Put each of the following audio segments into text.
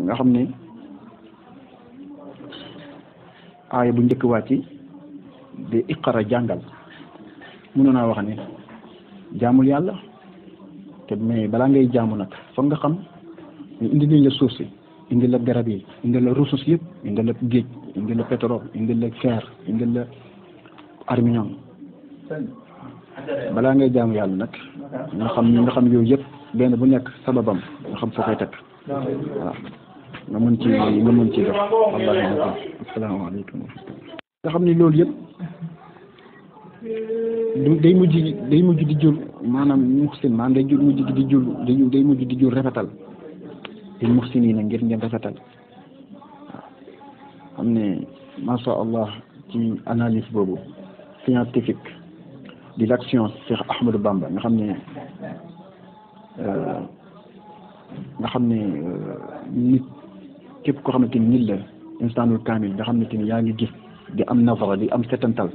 nga xam ne aaya bu njëkk wàcc di iqara jàngal mënoon naa wax ne jaamul yàlla te mais balaa ngay jaamu nag foog nga xam indi nañ la suuf si indi la garab yi indi la ressources yëpp indi la géej indi la pétrole indi la fer indi la aluminium balaa ngay jaamu yàlla nag nga xam yooyu yëpp benn bu nekk sababam nga xam foo koy teg waaw nga mën ci dox wallahi asalaamaaleykum nga xam ne loolu yëpp day mujj di jur maanaam muxsin maanaam day mujj di jur rafetal di muxsin yi nag ngir ngeen rafetal waaw xam ne masha Allah ci analyse boobu scientifique di l'action Cheikh Ahmadou Bamba nga xam ne nit képp koo xamante ni nit la instanul kaamil nga xam ne te ni yaa ngi gis di am nafara di am setantal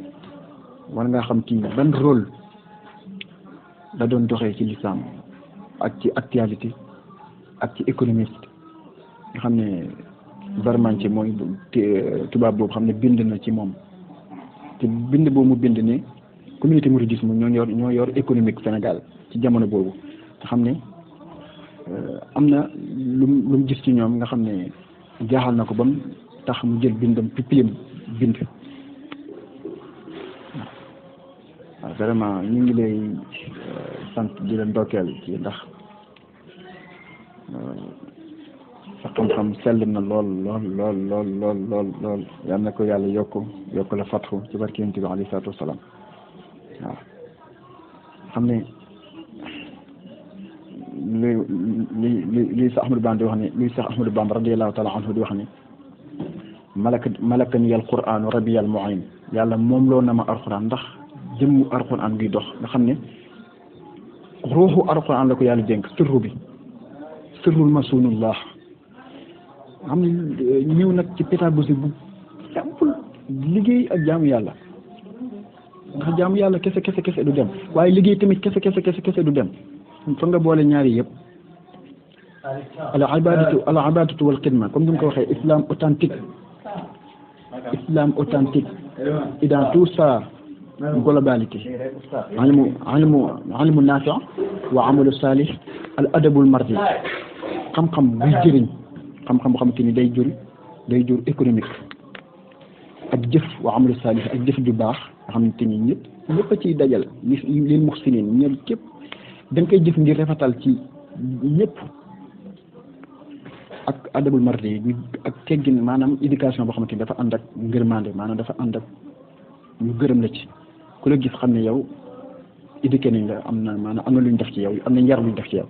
war nga xam ci ban rôle la doon doxee ci l'islam ak ci actualité ak ci économiste nga xam ne vraiment ci mooy tubaab boobu xam ne bind na ci moom te bind boobu mu bind ne communauté mouridisme ñoo yor économique Sénégal ci jamono boobu nga xam ne am na lu mu gis ci ñoom nga xam ne jaaxal na ko ba mu tax mu jël bindam pipilim bind waaw vraiment ñu ngi lay sant di leen ndokkeel ci ndax sa xam-xam sell na lool yal na ko yàlla yokk la fatxu ci barke Yonent bi alayhi salaatu wasalaam waaw xam ne li Seex Ahmadu Bamba di wax ne luy Seex Ahmadu Bamba radiyallahu taala anhu di wax ne malakani al qur'aanu rabiyal mu'in yàlla moom loo na ma alquran ndax jëmmu alquran ngi dox nga xam ne ruuxu alquran la ko yàlla dénk sirru bi sirrul masunullah xam ne ñëw nag ci pédagogie bu simple liggéey ak jaamu yàlla ndax jaamu yàlla kese du dem waaye liggéey tamit kese du dem fa nga boole ñaari yëpp al ibadatu wal xidma comme ni mu ko waxee islam authentique et dans tout ça globalité ilmu nafi wa amalu salih al adabul mardi xam-xam buy jëriñ xam-xam boo xamante ni day jur économique ak jëf wa amalu salih ak jëf ju baax nga xamante ni ñëpp a ciy dajal lil muxsinin ñëpp képp da nga koy jëf ngir rafetal ci ñëpp ak adabul mardi ak teggin maanaam éducation boo xamante ni dafa ànd ak ngërmande maanaam dafa ànd ak ñu gërëm la ci ku la gis xam ne yow éduqué nañ la am na lu ñu def ci yow am na njar lu ñu def ci yow.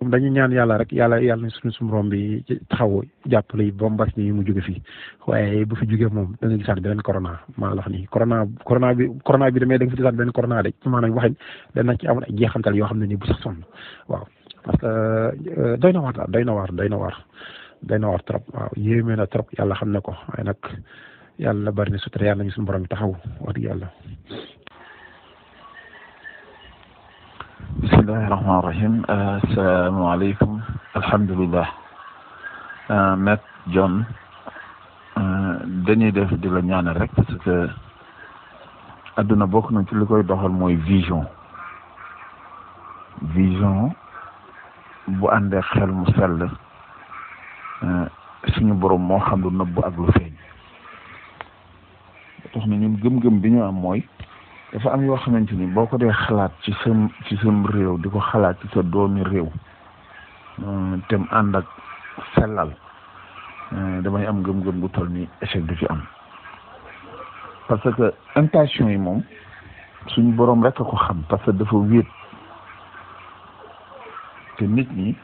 dañuy ñaan yàlla rek yàlla suñu borom bi taxaw jàppale yi ba mbas mi mu jóge fii waaye bu fi jógee moom da nga gisaat beneen corona maa la wax nii corona bi damay da nga fi gisaat beneen corona de maanaam waxañ dana ci amoon ay jeexantal yoo xam ne nii bu sax sonn waaw parce que doy na waar trop waaw yéeme na trop yàlla xam ne ko waaye nag yàlla bari na sutura yàlla nañu suñu borom bi taxaw wax dëgg yàlla. bismillahi rahmaani rahim asalaamaaleykum alhamdulilah Maître John dañuy def di la ñaanal rek parce que adduna bokk na ci li koy doxal mooy vision bu àndee xel mu sell suñu borom moo xam lu nëbb ak lu feeñ tax na ñun gëm-gëm bi ñu am mooy dafa am yoo xamante ni boo ko dee xalaat ci sam réew di ko xalaat ci sa doomi réew te mu ànd ak sellal damay am gëm-gëm bu toll ni échec du ci am parce que intention yi moom suñu boroom rek a ko xam parce que dafa wéet te nit ñi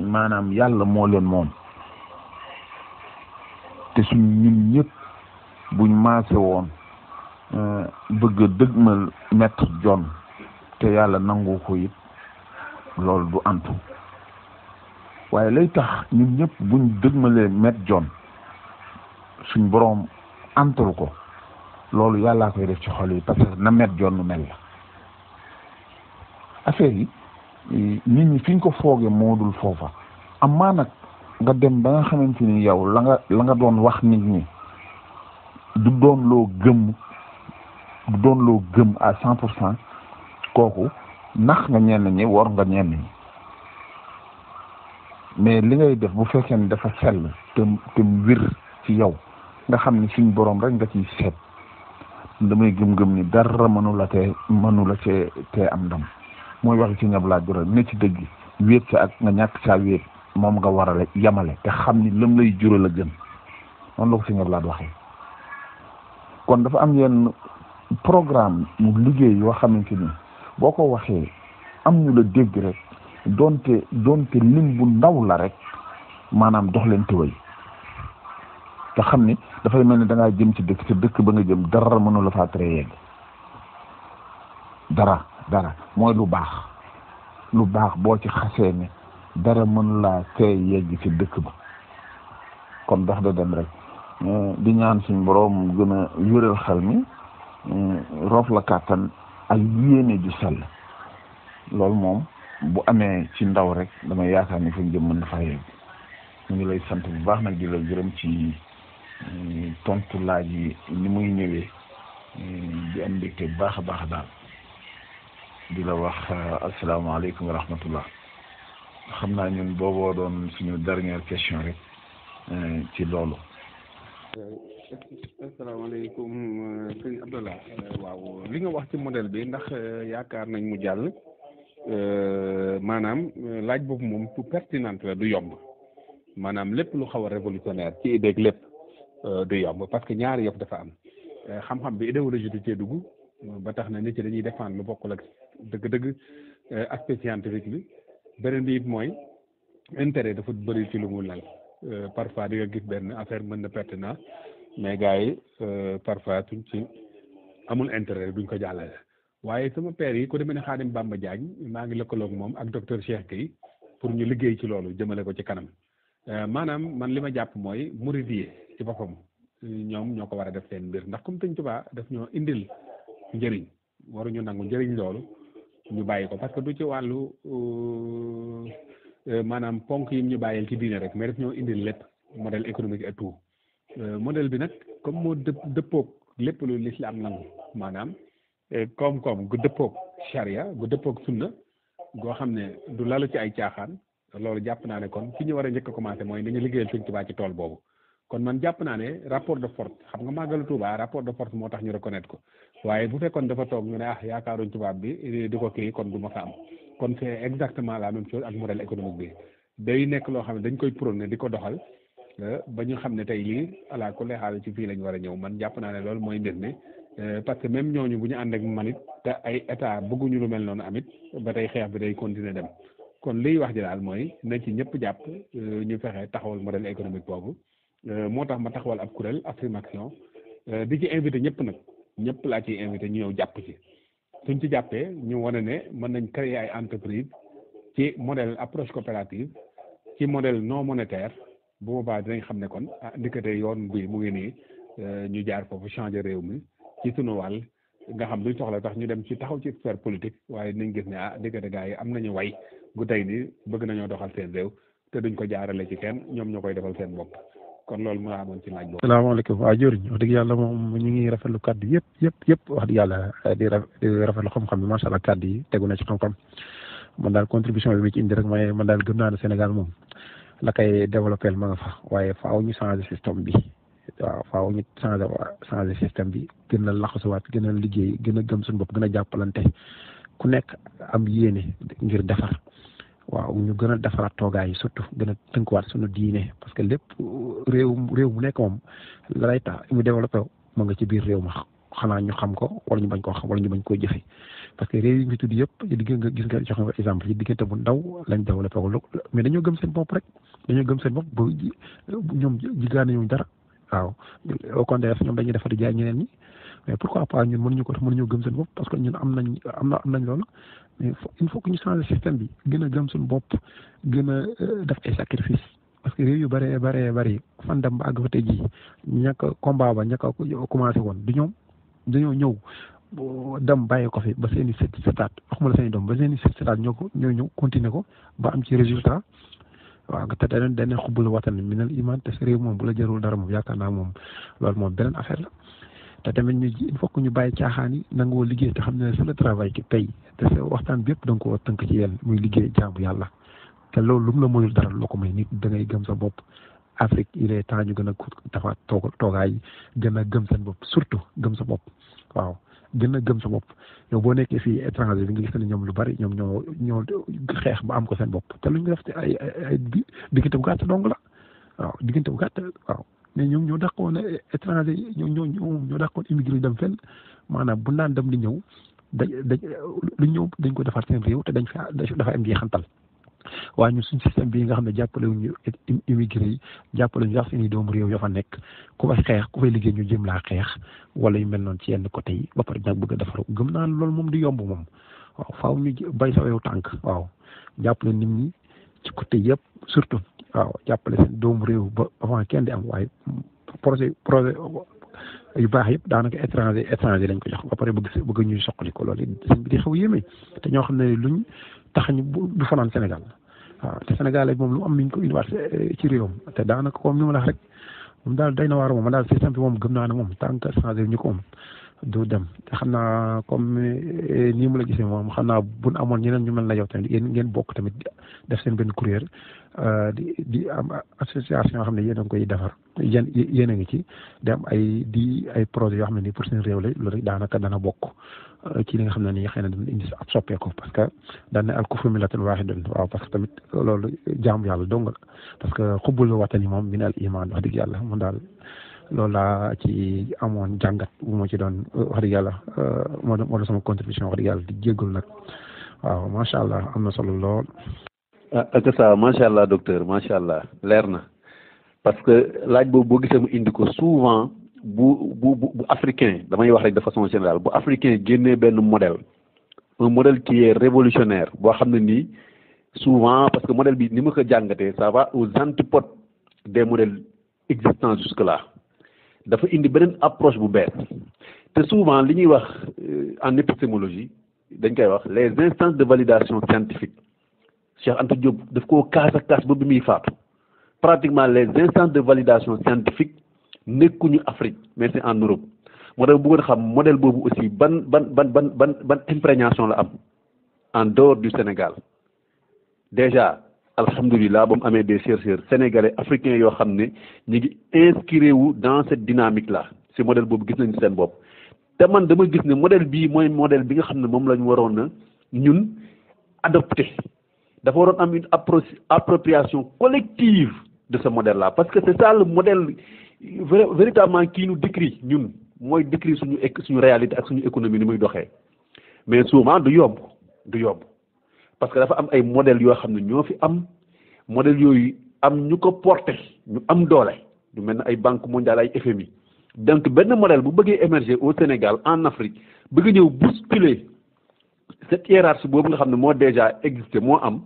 maanaam yàlla moo leen moom te suñ ñun ñëpp buñ maase woon bëgg a dëgmal Maître John te yàlla nangu ko it loolu du antu waaye lay tax ñun ñëpp buñ dëgmalee Maître John suñ boroom antul ko loolu yàllaa koy def ci xol yi parce que na Maître John nu mel la affaire yi nit ñi fi ñu ko fooge moo dul foofa amaa nag nga dem ba nga xamante ni yow la nga doon wax nit ñi du doon loo gëm à 100%, kooku nax nga ñenn ñi wor nga ñenn ñi. mais li ngay def bu fekkee ne dafa sell te wir ci yow nga xam ni suñ borom rek nga ciy seet, damay gëm-gëm ni dara mënu la tee am ndam. mooy waxi ci ñab laa jural ne ci dëgg wéet sa ak nga ñàkk saa wéet moom nga warale yamale te xam ni lam lay jural a gën. noonu la ko ci ñab laa waxee. kon dafa am yenn programme mu liggéey yoo xamante ni boo ko waxee am ñu la dégg rek donte lim bu ndaw la rek maanaam dox leen tëway te xam ni dafay mel ni da ngaa jëm ci dëkk te dëkk ba nga jëm dara mënu la faa tere yegg. dara mooy lu baax boo ci xasee ne dara mënu laa tee yegg ci dëkk ba. kon dox da dem rek di ñaan suñ borom gën a wéral xel mi roof la kàttan ak yéene ju sell. loolu moom bu amee ci ndaw rek damay yaakaar ni fuñ jëm mën na faa yegg. ñu ngi lay sant bu baax nag di la gërëm ci tontu laaj yi ni muy ñëwee di am mbégte bu baax a baax daal di la wax asalaamaaleykum wa rahmatullah. xam naa ñun booboo doon suñu dernière question rek ci loolu. asalaamaaleykum sëñ Abdallah. waaw li nga wax ci modèle bi ndax yaakaar nañ mu jàll maanaam laaj boobu moom pour pertinente la du yomb maanaam lépp lu xaw a révolutionnaire ci idée lépp du yomb parce que ñaari yëf dafa am xam-xam bi idéologie du cee dugg ba tax na nit ci dañuy défendre lu bokkul ak dëgg-dëgg aspect scientifique bi beneen bi it mooy intérêt dafa bëri ci lu mu lal parfois di nga gis benn affaire mën na pertinent mais gars yi parfois tuñ ci amul intérêt duñ ko jàllale. waaye sama père yi ku demee ne Xaadim Bamba Diagne maa ngi lëkkaloog moom ak docteur Cheikh Gueye pour ñu liggéey ci loolu jëmale ko ci kanam maanaam man li ma jàpp mooy muridiyee ci boppam ñoom ñoo ko war a def seen mbir ndax comme Sëñ Tuubaa daf ñoo indil njëriñ waruñu nangu njëriñ loolu ñu bàyyi ko parce que du ci wàllu maanaam ponk yi ñu bàyyil ci diine rek mais daf ñoo indil lépp modèle économique et tout modèle bi nag comme moo dëppoog lépp lu lislaam nangu maanaam koom-koom gu dëppoog charia gu dëppoog sunna goo xam ne du lalu ci ay caaxaan loolu jàpp naa ne kon fi ñu war a njëkk a commencé mooy ni ñu liggéeyal Sëñ Tuubaa ci tool boobu kon man jàpp naa ne rapport de force xam nga màggalu Tuubaa rapport de force moo tax ñu reconnaître ko waaye bu fekkoon dafa toog ñu ne yaakaaruñ tubaab bi di ko kii kon du ma fa am kon c'est exactement la même chose ak modèle économique bi day nekk loo xam ne dañ koy prôné di ko doxal ba ñu xam ne tey lii ala ku leexaal ci fii lañ war a ñëw man jàpp naa ne loolu mooy mbir mi parce que même ñooñu bu ñu ànd ak man it te ay état bëgguñu lu mel noonu amit ba tey xeex bi day continuer dem kon liy wax ji daal mooy na ci ñëpp jàpp ñu fexe taxawal modèle économique boobu moo tax ma taxawal ab kuréel Afrimaction di ci invité ñëpp nag ñëpp laa ciy invité ñu ñëw jàpp ci suñ ci jàppee ñu wane ne mën nañ créer ay entreprise ci modèle approche coopérative ci modèle non monétaire bu boobaa dinañ xam ne kon ndikate yoon bi mu ngi nii ñu jaar foofu changer réew mi ci sunu wàll nga xam duñ soxla tax ñu dem ci taxaw ci sphère politique waaye dinañ gis ne ndikate gars yi am nañu way gu tey ni bëgg nañoo doxal seen réew te duñ ko jaarale ci kenn ñoom ñoo koy defal seen bopp kon loolu moo amoon ci laaj boobu. salaamaaleykum waa jëriñ wax dëgg yàlla moom ñu ngi rafetlu kàddu yëpp wax dëgg yàlla di rafetlu xam-xam bi macha allah kàddu yi tegu na ci xam-xam man daal contribution bi ma ci indi rek mooy man daal gëm naa ne Sénégal moom la koy développé ma nga fa waaye faaw ñu changer système bi waaw faaw ñu changer système bi gën a laxasuwaat gën a liggéey gën a gëm suñu bopp gën a jàppalante ku nekk am yéene ngir defar. waaw ñu gën a defaraat toogaay yi surtout gën a tënkuwaat suñu diine parce que lépp réew mu nekk moom la lay tax mu développé moo nga ci biir réew ma xanaa ñu xam ko wala ñu bañ koo xam wala ñu bañ koo jëfe parce que réew yi nga tudd yëpp gis nga joxe nga exemple yi diggante bu ndaw lañ développé ko mais dañoo gëm seen bopp rek dañoo gëm seen bopp ba ñoom jigaane ñu dara waaw au contraire ñoom dañuy defar di jaay ñeneen ñi mais pourquoi pas ñun mënuñoo gëm seen bopp parce que ñun am nañ loolu mais il faut que ñu changer système bi gën a gëm suñu bopp gën a def ay sacrifice parce que réew yu bëree fan dem ba àgg fa tey jii ñàkk combat ba ñàkk a commencé woon du ñoom dañoo ñëw dem bàyyi ko fi ba seen i setaat waxuma la seen i doom ba seen i setaat ñoo ñëw continuer ko ba am ci résultat waaw te dañ xubbul watan minal iman te sa réew moom bu la jarul dara moom yaakaar naa moom loolu moom beneen affaire la te tamit il faut que ñu bàyyi caaxaan yi nangoo liggéey te xam ne c'est le travail qui paye te sa waxtaan bi yëpp da nga koo tënk ci yéen muy liggéey jaamu yàlla te loolu lu mu la moyul dara loo ko may nit da ngay gëm sa bopp Afrique il est temps ñu gën a dafa toogaay gën a gëm seen bopp surtout gëm sa bopp waaw gën a gëm sa bopp yow boo nekkee fii étranger bi nga gis ne ñoom lu bari ñoom ñoo xeex ba am ko seen bopp te lu ñu def ci ay diggante bu gàtt dong la waaw diggante bu gàtt waaw mais ñoom ñoo dàqoon étranger yi ñoo dàqoon immigré yi dem fenn maanaam bu naan dem li ñëw lu ñëw dañ ko defar seen réew te dafa am jeexantal waaye ñun suñ système bii nga xam ne jàppale wuñu immigré yi jàppale ñu sax seeni doomu réew yoo fa nekk ku fay xeex ku fay liggéey ñu jëm laa xeex wala yu mel noonu ci yenn côté yi ba pare nag bëgg a defar gëm naa loolu moom du yomb moom waaw faaw ñu bay sa wew tànk waaw jàppale nit ñi ci côté yëpp surtout waaw jàppale seen doomu réew ba avant kenn di am waaye projet yu baax yëpp daanaka étranger lañ ko jox ba pare bëgg ñuy soqali ko loolu sëñ bi di xaw yéeme te ñoo xam ne luñ tax ñu du fanaan Sénégal waaw te Sénégal moom lu am miñ ko indiwaat ci réewam te daanaka comme ni ma la wax rek moom daal day na waar moom daal système bi moom gëm naa ne moom tant que changé ñu ko moom du dem te xam naa comme nii mu la gisee moom xam naa bu amoon ñeneen ñu mel na yow tamit yéen ngeen bokk tamit def seen benn kuréel di am association yoo xam ne yéen a ngi koy defar yéen a ngi ci di am ay projet yoo xam ne nii pour seen réew la loolu rek daanaka dana bokk ci li nga xam ne nii xëy na dana indi ab soppeeku parce que daan na al kufru millatun waahidun waaw parce que tamit loolu jaamu yàlla dong la parce que xubbul watani moom min al iman wax dëgg yàlla moom daal loolu laa ci amoon jàngat bu ma ci doon wax dëgg yàlla moo doon sama contribution wax dëgg yàlla di jéggul nag waaw macha allah am na solo lool. ak ça macha allah docteur macha allah leer na parce que laaj boobu boo gisee mu indi ko souvent bu africain damay wax rek de façon générale bu africain génnee benn modèle un modèle qui est révolutionnaire boo xam ne nii souvent parce que modèle bi ni ma ko jàngatee ça va aux antipodes des modèles existants jusque là dafa indi beneen approche bu bees te souvent li ñuy wax en épistémologie dañ koy wax les instances de validation scientifique Cheikh Anta Diop daf koo kaas ba bi muy faatu pratiquement les instances de validation scientifique nekkuñu Afrique mais c'est en Europe moo tax bëggoon xam modèle boobu aussi ban imprégnation la am en dehors du Sénégal déjà alhamdulilah ba mu amee des chercheurs sénégalais africains yoo xam ne ñu ngi inscrire wu dans cette dynamique là si modèle boobu gis nañu seen bopp te man dama gis ne modèle bii mooy modèle bi nga xam ne moom la ñu waroon na ñun adopté dafa waroon am une appropriation collective de ce modèle là parce que c'est ça le modèle véritablement qui nous décrit ñun mooy décrit suñu réalité ak suñu économie ni muy doxee mais souvent du yomb parce que dafa am ay modèles yoo xam ne ñoo fi am modèles yooyu am ñu ko porté ñu am doole ñu mel ne ay banque mondiale ay FMI donc benn modèle bu bëggee émerger au Sénégal en Afrique bëgg ñëw bousculer cette hiérarchie boobu nga xam ne moo déjà existé moo am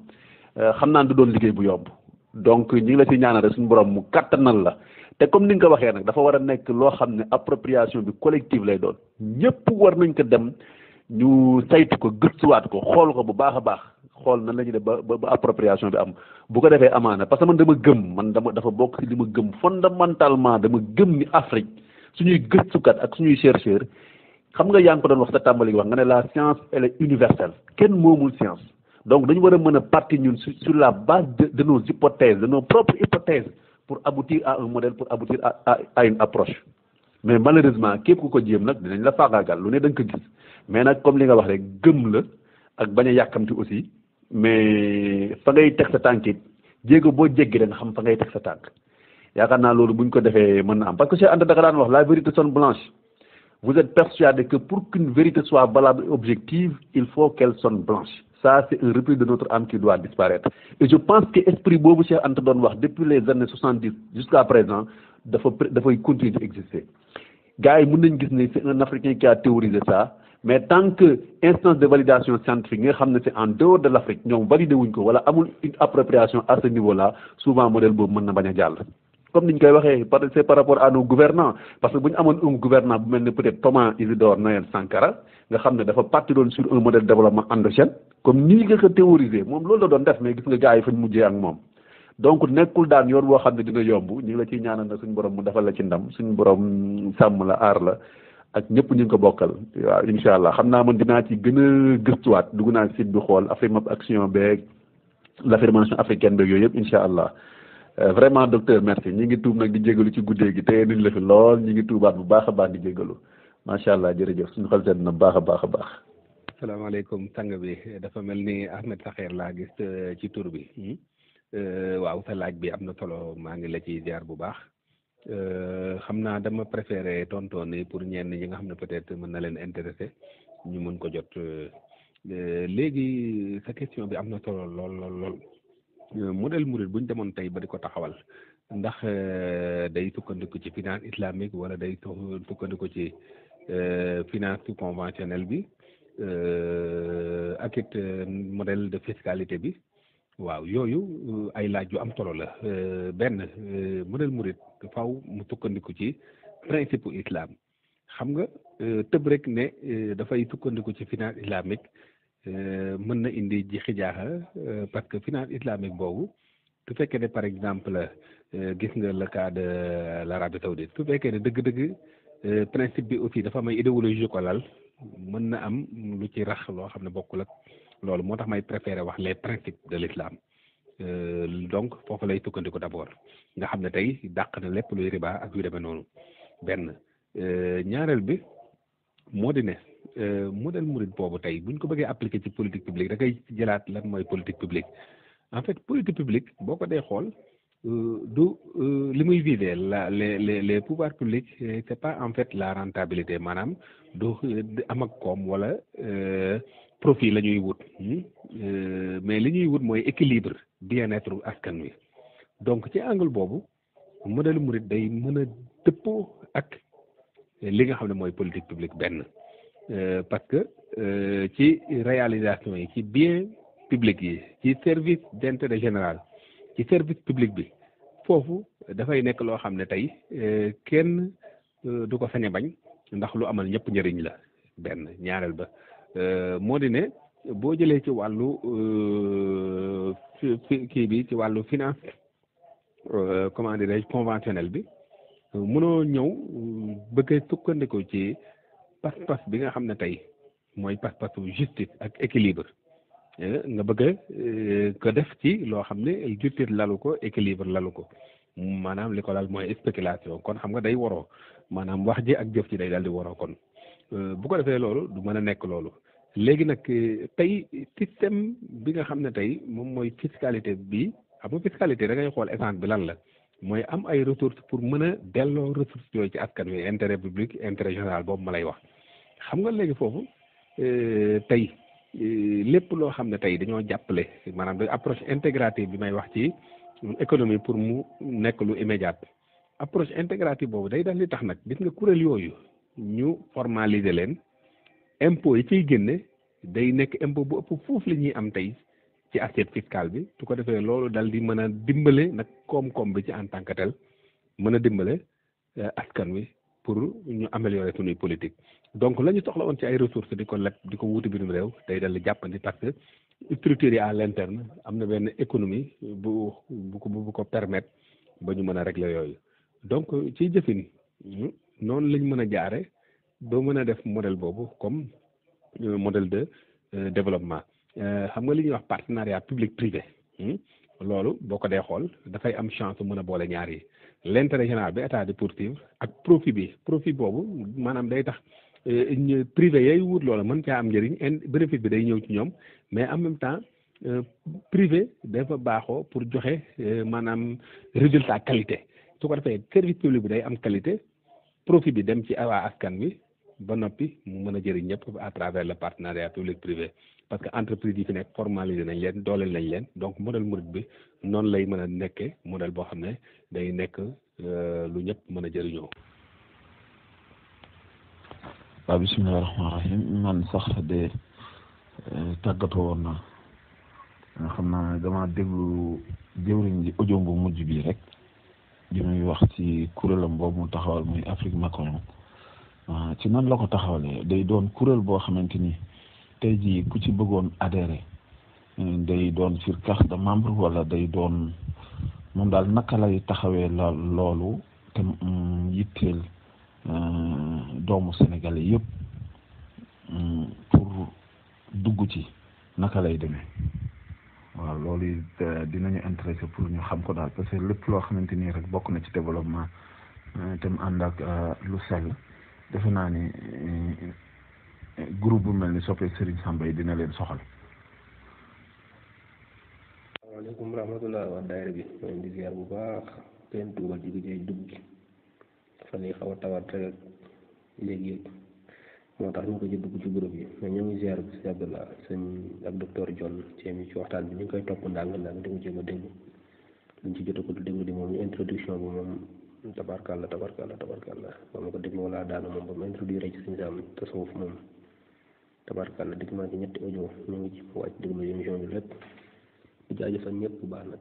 xam naa du doon liggéey bu yomb donc ñu ngi la ci ñaanal rek suñu borom mu kattanal la te comme ni nga ko waxee nag dafa war a nekk loo xam ne appropriation bi collective lay doon ñëpp war nañ ko dem ñu saytu ko gëstuwaat ko xool ko bu baax a baax xool nan la ñuy def ba appropriation bi am bu ko defee amaana parce que man dama gëm dafa bokk ci li ma gëm fondamentalement dama gëm ni Afrique suñuy gëstukat ak suñuy chercheur xam nga yaa ngi ko doon wax sa tàmbali wax nga ne la science elle est universelle kenn moomul science donc dañu war a mën a partir ñun sur la base de nos hypothèses de nos propres hypothèses pour aboutir à un modèle pour aboutir à une approche mais malheureusement képp ku ko jéem nag dinañ la faagaagal lu ne da nga ko gis mais nag comme li nga wax rek gëm la ak bañ a yàkkamti aussi mais fa ngay teg sa tànk it jéego boo jéggi da nga xam fa ngay teg sa tànk yaakaar naa loolu buñ ko defee mën na am parce que Cheikh Anta da nga daan wax la vérité sonne blanche vous êtes persuadé que pour qu'une vérité soit valable et objective il faut qu'elle sonne blanche ça c'est un repli de notre âme qui doit disparaître et je pense que esprit boobu Cheikh Anta doon wax depuis les années 70 jusqu'à présent dafay continuer d'exister gars yi mën nañ gis ne c'est un Africain qui a théorisé ça mais tant que instance de validation scientifique nga xam ne c'est en dehors de l'Afrique ñoom validé wuñ ko wala amul une appropriation à ce niveau là souvent modèle boobu mën na bañ a jàll comme niñ koy waxee c'est par rapport à nos gouvernants parce que bu ñu amoon un gouvernant bu mel ne peut-être Thomas Isidore Noël Sankara nga xam ne dafa parti doon sur un modèle de développement endogène comme nii nga ko théorisé moom loolu la doon def mais gis nga gars yi fañ mujjee ak moom donc nekkul daan yoon boo xam ne dina yomb ñu ngi la ciy ñaanal na suñu borom mu defal la ci ndam suñu borom sàmm la aar la ak ñëpp ñu ngi ko bokkal waaw incha allah xam naa man dinaa ci gën a gëstuwaat dugg naa site bi xool Afrimap action beeg l'affirmation africaine beeg yooyu yëpp incha allah vraiment docteur merci ñi ngi tuub nag di jégalu ci guddee gi tey nañ la fi lool ñi ngi tuubaat bu baax a baax di jégalu macha allah jërëjëf suñu xol sedd na baax a baax a baax. asalaamaaleykum sang bi dafa mel ni Ahmed Saxeer laa gis ci tur bi waaw sa laaj bi am na solo maa ngi la ciy ziar bu baax xam naa dama préféré tonton ni pour ñenn ñi nga xam ne peut-être mën na leen intéressé ñu mën ko jot léegi sa question bi am na solo lool lool lool modèle mouride bu ñu demoon tey ba di ko taxawal ndax day sukkandiku ci finance islamique wala day sukkandiku ci finance conventionnelle bi ak it modèle de fiscalité bi waaw yooyu ay laaj yu am solo la benn modèle mouride faaw mu sukkandiku ci principe islam xam nga tëb rek ne dafay sukkandiku ci finance islamique mën na indi ji xijaaxa parce que finance islamique boobu su fekkee ne par exemple gis nga le cas de l'Arabie saoudite su fekkee ne dëgg-dëgg principe bi aussi dafa may idéologie ko lal mën na am lu ci rax loo xam ne bokkul ak loolu moo tax may préféré wax les principes de l'islam donc foofu lay sukkandiku d'abord nga xam ne tey dàq na lépp luy riba ak yu demee noonu benn ñaareel bi moo di ne modèle mouride boobu tey buñ ko bëggee appliquer ci politique publique da ngay jëlaat lan mooy politique publique en fait politique publique boo ko dee xool du li muy viser les pouvoirs publics c'est pas en fait la rentabilité maanaam du am ak koom wala profit la ñuy wut mais li ñuy wut mooy équilibre bien-être askan wi donc ci angle boobu modèle mouride day mën a dëppoo ak li nga xam ne mooy politique publique benn parce que ci réalisation yi ci bien public yi ci service d'intérêt général ci service public bi foofu dafay nekk loo xam ne tey kenn du ko sañ a bañ ndax lu amal ñëpp njëriñ la benn ñaareel ba moo di ne boo jëlee ci wàllu kii bi ci wàllu finance comment dirais-je conventionnel bi mënoo ñëw bëgg a sukkandiku ci pas-pas bi nga xam ne tey mooy pas-pasu justice ak équilibre nga bëgg a ko def ci loo xam ne justice lalu ko équilibre lalu ko maanaam li ko lal mooy spéculation kon xam nga day waroo maanaam wax ji ak jëf ci day daal di waroo kon bu ko defee loolu du mën a nekk loolu léegi nag tey système bi nga xam ne tey moom mooy fiscalité bi xam nga fiscalité da ngay xool essence bi lan la mooy am ay ressources pour mën a delloo ressources yooyu ci askan wi intérêt public intérêt général boobu ma lay wax xam nga léegi foofu tey lépp loo xam ne tey dañoo jàppale maanaam da approche intégrative bi may wax ci économie pour mu nekk lu immédiat approche intégrative boobu day dal di tax nag gis nga kuréel yooyu ñu formaliser leen impôt yi ciy génne day nekk impôt bu ëpp foofu la ñuy am tey ci assiette fiscale bi su ko defee loolu dal di mën a dimbale nag koom-koom bi ci en tant que tel mën a dimbale askan wi pour ñu améliorer suñuy politique donc la ñu soxla woon ci ay ressources di ko leb di ko wuti bitim réew day dal di jàppandi parce que structure yi à l'interne am na benn économie bu ko permettre ba ñu mën a régler yooyu donc ci jëfin noonu lañ mën a jaare doo mën a def modèle boobu comme modèle de développement xam nga li ñuy wax partenariat public privé loolu boo ko dee xool dafay am chance mën a boole ñaar yi l'intérêt général bi état di poursuivre ak profit boobu maanaam day tax privé yay wut loola mën caa am njëriñ bénéfice bi day ñëw ci ñoom mais en même temps privé dafa baaxoo pour joxe maanaam résultat qualité su ko defee service public bi day am qualité profit bi dem ci waa askan wi ba noppi mu mën a jëriñ ñëpp à travers le partenariat public privé parce que entreprise yi fi nekk formalisé nañ leen dooleel nañ leen donc modèle mouride bi noonu lay mën a nekkee modèle boo xam ne day nekk lu ñëpp mën a jëriñoo. waaw bisimilah rahmaani rahim man sax de tàggatoo woon naa nga xam naa dama déglu jëwriñ ji audio bu mujj bi rek di muy wax ci kuréelam boobu mu taxawal muy Afrique Macron ci nan la ko taxawalee day doon kuréel boo xamante ni tey jii ku ci bëggoon adhéré day doon sur carte de membre wala day doon moom daal naka lay taxawee loolu te yitteel doomu sénégalais yëpp pour dugg ci naka lay demee waaw loolu dinañu intéressé pour ñu xam ko daal parce que lépp loo xamante nii rek bokk na ci développement te mu ànd ak lu sell defe naa ni groupe bu mel ni soppe Serigne Samba yi dina leen soxal. waaleykum rahmatulah waa daayira bi ma leen di ziar bu baax leen tuubal ci liggéey dugg gi fan yi xaw a tawat rek léegi moo tax ñu ko ci dugg ci groupe yi mais ñoo ngi ziar bi sëñ Abdallah sëñ ak docteur John ci waxtaan bi ñu ngi koy topp ndànk-ndànk di ko jéem a déglu luñ ci jot a ko déglu di moom ñu introduction bi moom tabarkàlla ba ma ko déglu wala daanu moom ba mu introduire ci suñu saam tasawuf moom tabarkàlla dégg naa ci ñetti audio ñu ngi ci wàcc déglu émission bi lépp di jaajëfal ñëpp bu baax nag